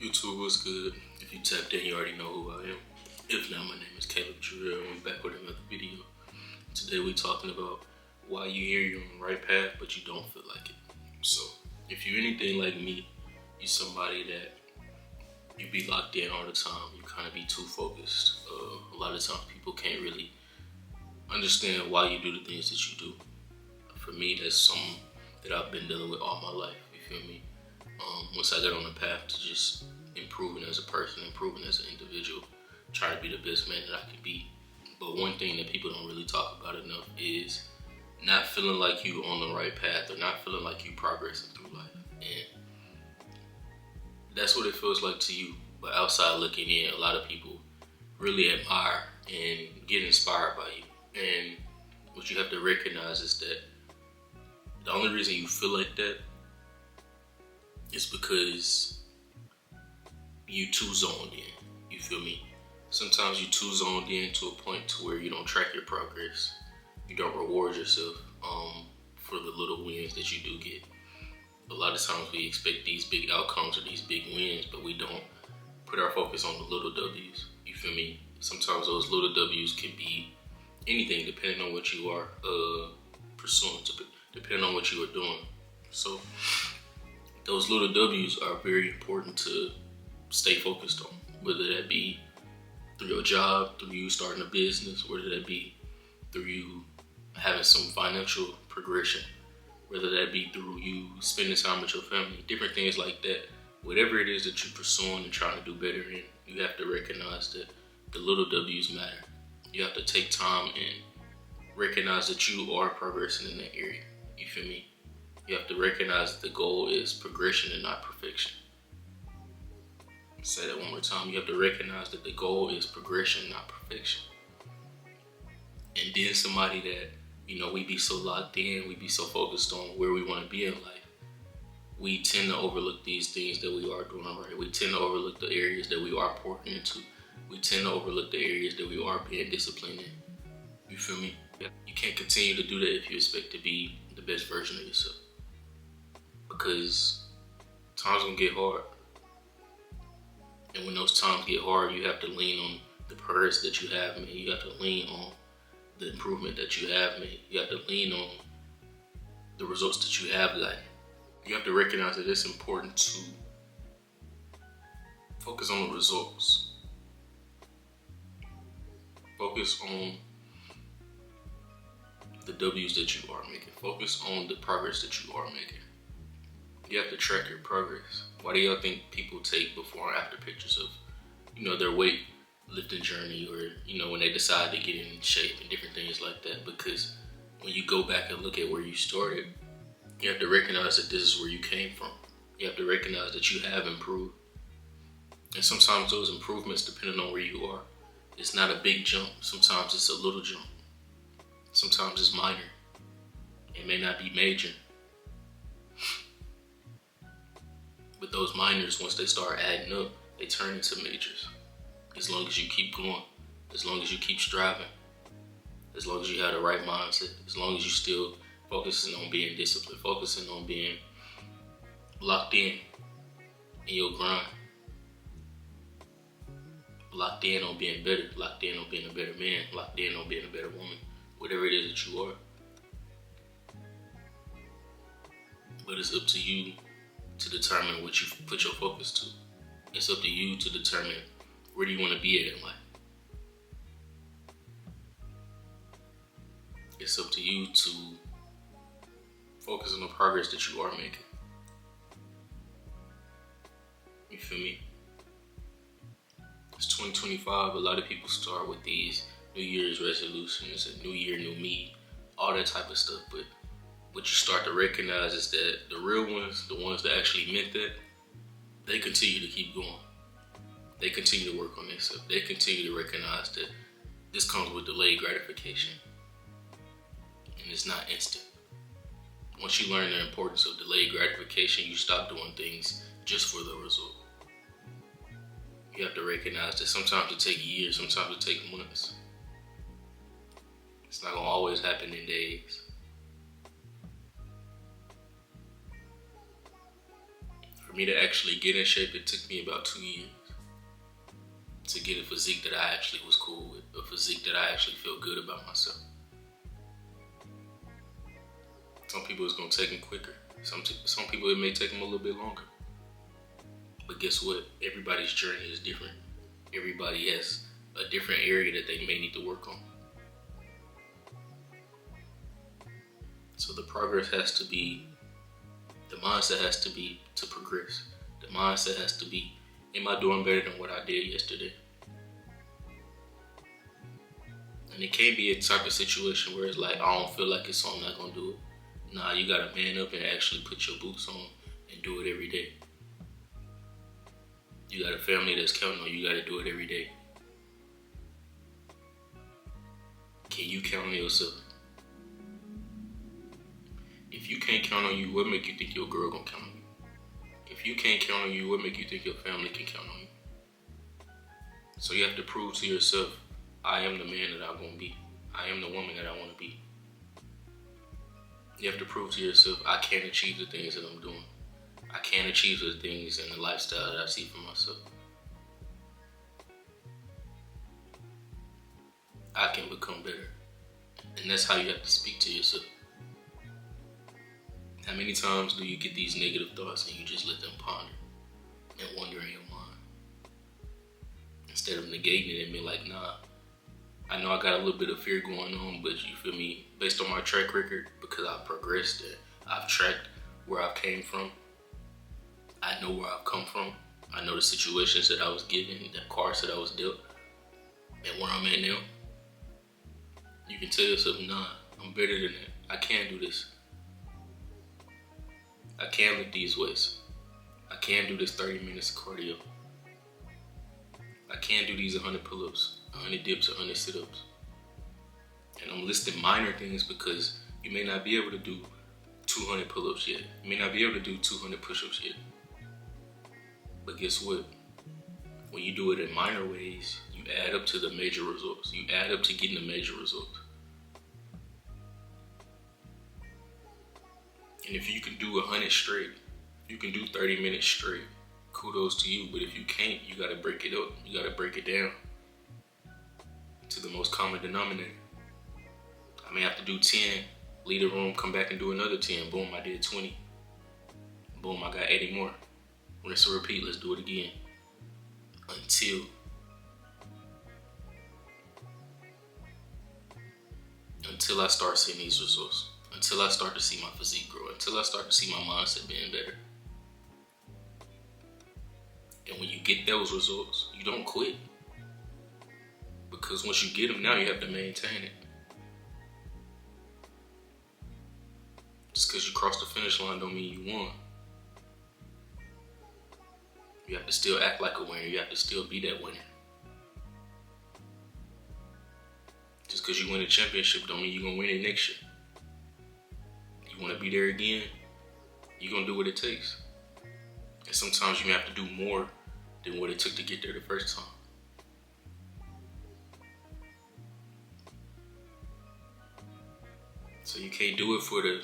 YouTube, was good? If you tapped in, you already know who I am. If not, my name is Caleb Jarrell, and we're back with another video. Today we're talking about why you hear you're on the right path, but you don't feel like it. So, if you're anything like me, you're somebody that you be locked in all the time. You kind of be too focused. A lot of times people can't really understand why you do the things that you do. For me, that's something that I've been dealing with all my life. You feel me? Once I got on the path to just improving as a person, improving as an individual, trying to be the best man that I could be. But one thing that people don't really talk about enough is not feeling like you on the right path or not feeling like you progressing through life. And that's what it feels like to you. But outside looking in, a lot of people really admire and get inspired by you. And what you have to recognize is that the only reason you feel like that is because you too zoned in. You feel me? Sometimes you too zoned in to a point to where you don't track your progress. You don't reward yourself for the little wins that you do get. A lot of times we expect these big outcomes or these big wins, but we don't put our focus on the little W's. You feel me? Sometimes those little W's can be anything depending on what you are pursuing, depending on what you are doing. So those little W's are very important to stay focused on, whether that be through your job, through you starting a business, whether that be through you having some financial progression, whether that be through you spending time with your family, different things like that. Whatever it is that you're pursuing and trying to do better in, you have to recognize that the little W's matter. You have to take time and recognize that you are progressing in that area. You feel me? You have to recognize that the goal is progression and not perfection. Say that one more time. You have to recognize that the goal is progression, not perfection. And then somebody that, we be so locked in, we be so focused on where we want to be in life, we tend to overlook these things that we are doing right. We tend to overlook the areas that we are pouring into. We tend to overlook the areas that we are being disciplined in. You feel me? You can't continue to do that if you expect to be the best version of yourself. Because times gonna get hard. And when those times get hard, you have to lean on the progress that you have made. You have to lean on the improvement that you have made. You have to lean on the results that you have gotten. You have to recognize that it's important to focus on the results. Focus on the W's that you are making. Focus on the progress that you are making. You have to track your progress. Why do y'all think people take before and after pictures of, their weight lifting journey or, when they decide to get in shape and different things like that? Because when you go back and look at where you started, you have to recognize that this is where you came from. You have to recognize that you have improved. And sometimes those improvements, depending on where you are, it's not a big jump. Sometimes it's a little jump. Sometimes it's minor. It may not be major. But those minors, once they start adding up, they turn into majors. As long as you keep going, as long as you keep striving, as long as you have the right mindset, as long as you still focusing on being disciplined, focusing on being locked in your grind, locked in on being better, locked in on being a better man, locked in on being a better woman, whatever it is that you are. But it's up to you to determine what you put your focus to. It's up to you to determine where do you want to be at in life. It's up to you to focus on the progress that you are making. You feel me? It's 2025. A lot of people start with these New Year's resolutions and New Year, New Me, all that type of stuff. But what you start to recognize is that the real ones, the ones that actually meant that, they continue to keep going. They continue to work on themselves. They continue to recognize that this comes with delayed gratification. And it's not instant. Once you learn the importance of delayed gratification, you stop doing things just for the result. You have to recognize that sometimes it takes years, sometimes it takes months. It's not going to always happen in days. For For me to actually get in shape, it took me about 2 years to get a physique that I actually was cool with, a physique that I actually felt good about myself. Some people it's gonna take them quicker. Some people it may take them a little bit longer. But guess what? Everybody's journey is different. Everybody has a different area that they may need to work on. So the progress has to be, the mindset has to be to progress. The mindset has to be, am I doing better than what I did yesterday? And it can't be a type of situation where it's like, I don't feel like it, so I'm not gonna do it. Nah, you gotta man up and actually put your boots on and do it every day. You got a family that's counting on you, you gotta do it every day. Can you count on yourself? If you can't count on you, what make you think your girl gonna count on you? If you can't count on you, what make you think your family can count on you? So you have to prove to yourself, I am the man that I'm gonna be. I am the woman that I wanna be. You have to prove to yourself, I can achieve the things that I'm doing. I can achieve the things and the lifestyle that I see for myself. I can become better. And that's how you have to speak to yourself. How many times do you get these negative thoughts and you just let them ponder and wonder in your mind? Instead of negating it and being like, nah, I know I got a little bit of fear going on, but you feel me, based on my track record, because I've progressed and I've tracked where I came from. I know where I've come from. I know the situations that I was given, the cards that I was dealt, and where I'm at now. You can tell yourself, nah, I'm better than that. I can do this. I can lift these weights. I can do this 30 minutes of cardio. I can do these 100 pull-ups, 100 dips, 100 sit-ups. And I'm listing minor things because you may not be able to do 200 pull-ups yet. You may not be able to do 200 push-ups yet. But guess what? When you do it in minor ways, you add up to the major results. You add up to getting the major results. And if you can do 100 straight, you can do 30 minutes straight, kudos to you. But if you can't, you gotta break it up. You gotta break it down to the most common denominator. I may have to do 10, leave the room, come back and do another 10. Boom, I did 20. Boom, I got 80 more. Rinse and repeat, let's do it again. Until I start seeing these results. Until I start to see my physique grow. Until I start to see my mindset being better. And when you get those results, you don't quit. Because once you get them, now you have to maintain it. Just because you crossed the finish line don't mean you won. You have to still act like a winner. You have to still be that winner. Just because you win a championship don't mean you're going to win it next year. You want to be there again, you're going to do what it takes. And sometimes you may have to do more than what it took to get there the first time. So you can't do it for the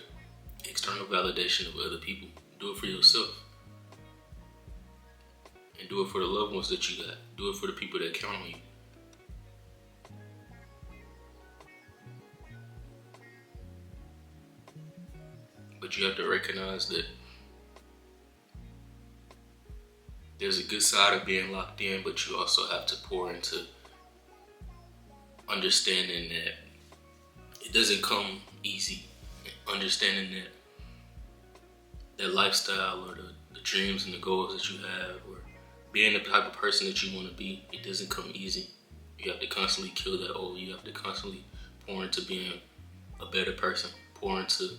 external validation of other people. Do it for yourself. And do it for the loved ones that you got. Do it for the people that count on you. But you have to recognize that there's a good side of being locked in, but you also have to pour into understanding that it doesn't come easy. Understanding that lifestyle or the dreams and the goals that you have, or being the type of person that you want to be, it doesn't come easy. You have to constantly kill that old. You have to constantly pour into being a better person. Pour into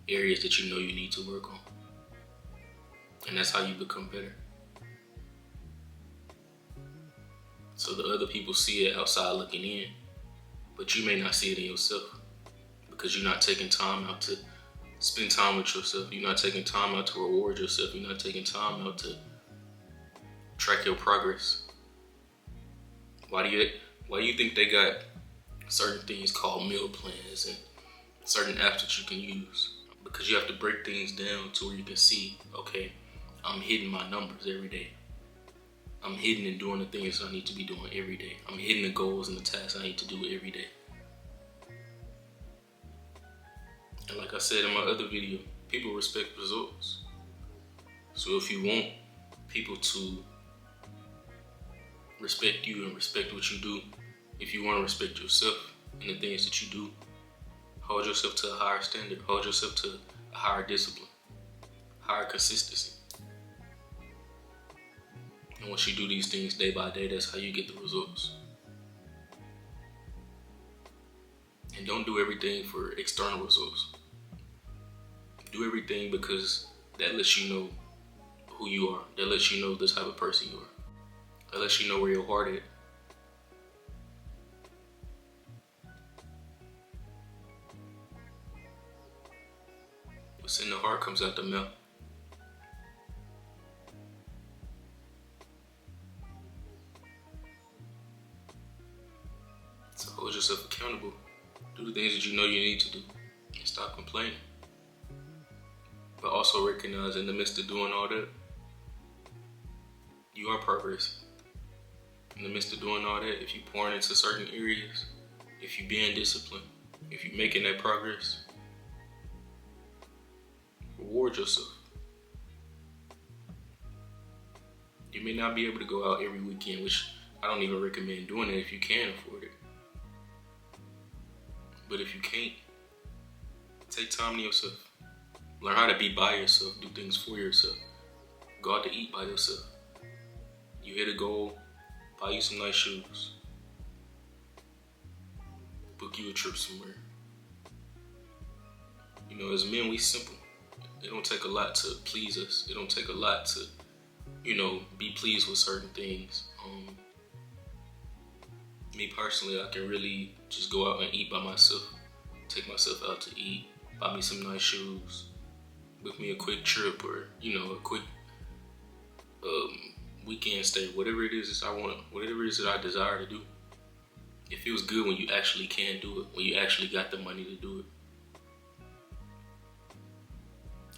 areas that you know you need to work on. And that's how you become better. So the other people see it outside looking in, but you may not see it in yourself because you're not taking time out to spend time with yourself. You're not taking time out to reward yourself. You're not taking time out to track your progress. Why do you think they got certain things called meal plans and certain apps that you can use? Because you have to break things down to where you can see, okay, I'm hitting my numbers every day. I'm hitting and doing the things I need to be doing every day. I'm hitting the goals and the tasks I need to do every day. And like I said in my other video, people respect results. So if you want people to respect you and respect what you do, if you want to respect yourself and the things that you do, hold yourself to a higher standard. Hold yourself to a higher discipline, higher consistency. And once you do these things day by day, that's how you get the results. And don't do everything for external results. Do everything because that lets you know who you are. That lets you know the type of person you are. That lets you know where your heart is. What's in the heart comes out the mouth. So hold yourself accountable. Do the things that you know you need to do. And stop complaining. But also recognize in the midst of doing all that, you are progressing. In the midst of doing all that, if you're pouring into certain areas, if you're being disciplined, if you're making that progress, reward yourself. You may not be able to go out every weekend, which I don't even recommend doing it if you can afford it. But if you can't, take time to yourself. Learn how to be by yourself, do things for yourself. Go out to eat by yourself. You hit a goal, buy you some nice shoes. Book you a trip somewhere. You know, as men, we simple. It don't take a lot to please us. It don't take a lot to, be pleased with certain things. Me personally, I can really just go out and eat by myself. Take myself out to eat, buy me some nice shoes, book me a quick trip or, a quick weekend stay, whatever it is that I want, whatever it is that I desire to do. It feels good when you actually can do it, when you actually got the money to do it.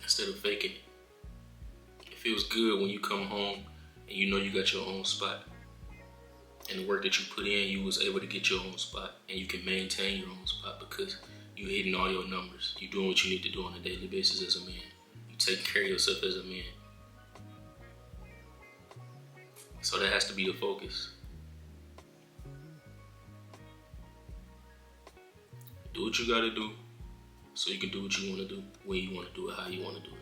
Instead of faking it. It feels good when you come home and you know you got your own spot. And the work that you put in, you was able to get your own spot. And you can maintain your own spot because you hitting all your numbers. You doing what you need to do on a daily basis as a man. You taking care of yourself as a man. So that has to be the focus. Do what you gotta do so you can do what you want to do, when you want to do it, how you want to do it.